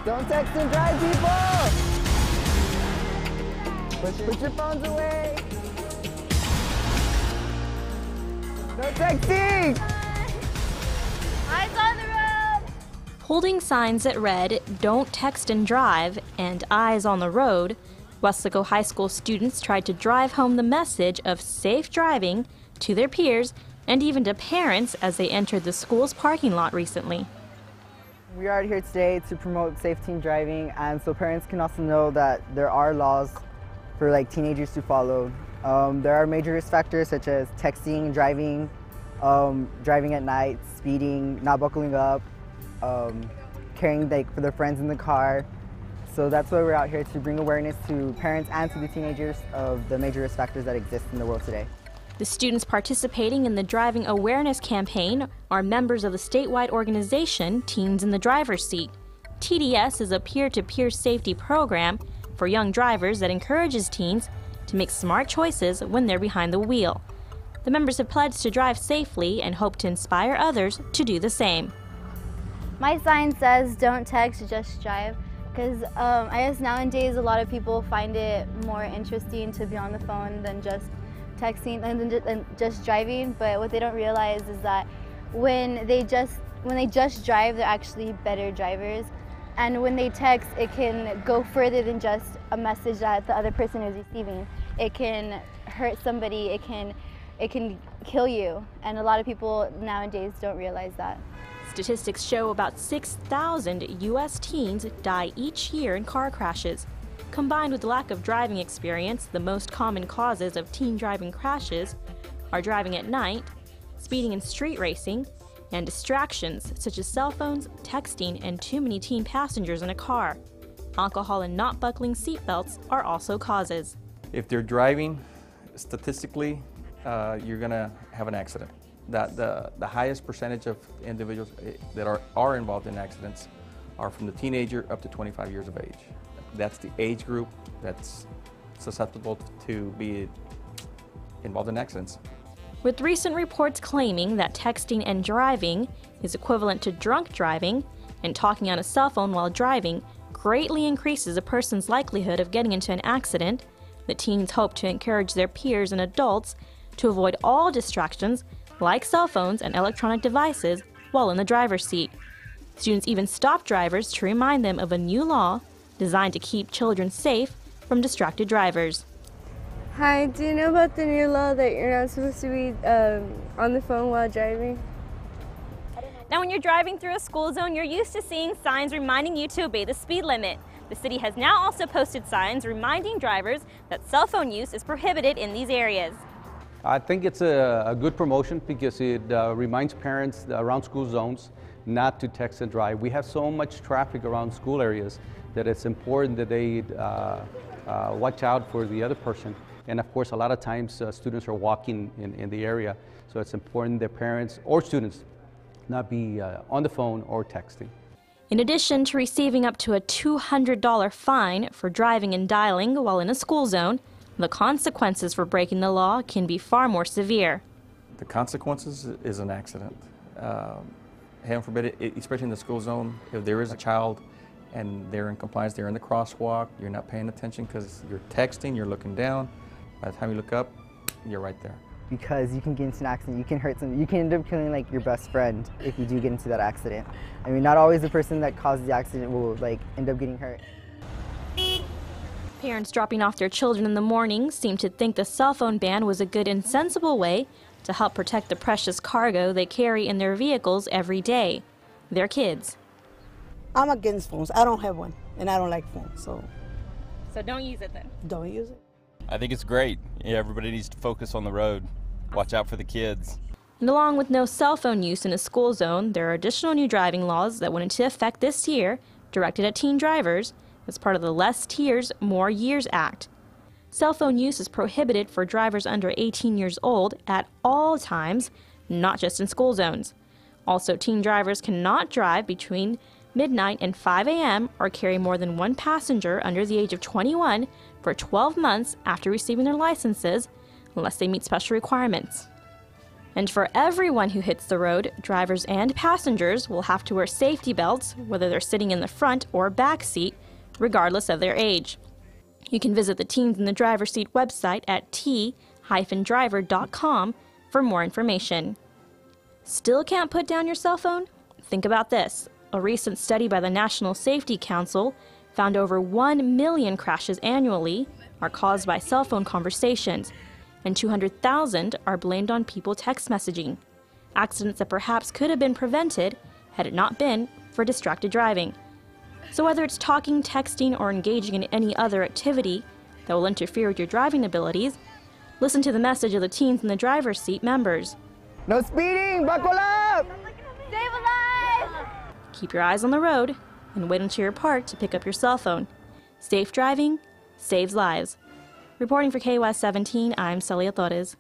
Don't text and drive, people! Put your phones away! No texting! Eyes on the road! Holding signs that read, "Don't text and drive," and "Eyes on the road," Weslaco High School students tried to drive home the message of safe driving to their peers and even to parents as they entered the school's parking lot recently. We are here today to promote safe teen driving, and so parents can also know that there are laws for teenagers to follow. There are major risk factors such as texting, driving, driving at night, speeding, not buckling up, carrying for their friends in the car. So that's why we're out here, to bring awareness to parents and to the teenagers of the major risk factors that exist in the world today. The students participating in the driving awareness campaign are members of the statewide organization Teens in the Driver's Seat. TDS is a peer-to-peer safety program for young drivers that encourages teens to make smart choices when they're behind the wheel. The members have pledged to drive safely and hope to inspire others to do the same. My sign says, "Don't text, just drive," because I guess nowadays a lot of people find it more interesting to be on the phone than just texting and just driving. But what they don't realize is that when they just drive, they're actually better drivers. And when they text, it can go further than just a message that the other person is receiving. It can hurt somebody, it can kill you. And a lot of people nowadays don't realize that. Statistics show about 6,000 U.S. teens die each year in car crashes. Combined with lack of driving experience, the most common causes of teen driving crashes are driving at night, speeding and street racing, and distractions such as cell phones, texting, and too many teen passengers in a car. Alcohol and not buckling seatbelts are also causes. If they're driving, statistically, you're going to have an accident. The highest percentage of individuals that are involved in accidents are from the teenager up to 25 years of age. That's the age group that's susceptible to be involved in accidents. With recent reports claiming that texting and driving is equivalent to drunk driving, and talking on a cell phone while driving greatly increases a person's likelihood of getting into an accident, the teens hope to encourage their peers and adults to avoid all distractions like cell phones and electronic devices while in the driver's seat. Students even stop drivers to remind them of a new law designed to keep children safe from distracted drivers. Hi, do you know about the new law that you're not supposed to be on the phone while driving? Now, when you're driving through a school zone, you're used to seeing signs reminding you to obey the speed limit. The city has now also posted signs reminding drivers that cell phone use is prohibited in these areas. I think it's a good promotion because it reminds parents around school zones not to text and drive. We have so much traffic around school areas that it's important that they watch out for the other person. And of course, a lot of times students are walking in the area, so it's important that parents or students not be on the phone or texting. In addition to receiving up to a $200 fine for driving and dialing while in a school zone, the consequences for breaking the law can be far more severe. The consequences is an accident. Heaven forbid, especially in the school zone, if there is a child and they're in compliance, they're in the crosswalk, you're not paying attention because you're texting, you're looking down. By the time you look up, you're right there. Because you can get into an accident, you can hurt someone, you can end up killing your best friend if you do get into that accident. I mean, not always the person that caused the accident will end up getting hurt. Parents dropping off their children in the morning seem to think the cell phone ban was a good and sensible way to help protect the precious cargo they carry in their vehicles every day, their kids. I'm against phones. I don't have one, and I don't like phones, so don't use it then. don't use it. I think it's great. Yeah, everybody needs to focus on the road. Watch out for the kids. And along with no cell phone use in a school zone, there are additional new driving laws that went into effect this year, directed at teen drivers, as part of the Less Tears, More Years Act. Cell phone use is prohibited for drivers under 18 years old at all times, not just in school zones. Also, teen drivers cannot drive between midnight and 5 a.m. or carry more than one passenger under the age of 21 for 12 months after receiving their licenses, unless they meet special requirements. And for everyone who hits the road, drivers and passengers will have to wear safety belts, whether they're sitting in the front or back seat, regardless of their age. You can visit the Teens in the Driver's Seat website at t-driver.com for more information. Still can't put down your cell phone? Think about this. A recent study by the National Safety Council found over 1 million crashes annually are caused by cell phone conversations, and 200,000 are blamed on people text messaging, accidents that perhaps could have been prevented had it not been for distracted driving. So whether it's talking, texting, or engaging in any other activity that will interfere with your driving abilities, listen to the message of the Teens in the Driver's Seat members. No speeding! Buckle up! Save a life! Keep your eyes on the road and wait until you're parked to pick up your cell phone. Safe driving saves lives. Reporting for KWS 17, I'm Celia Torres.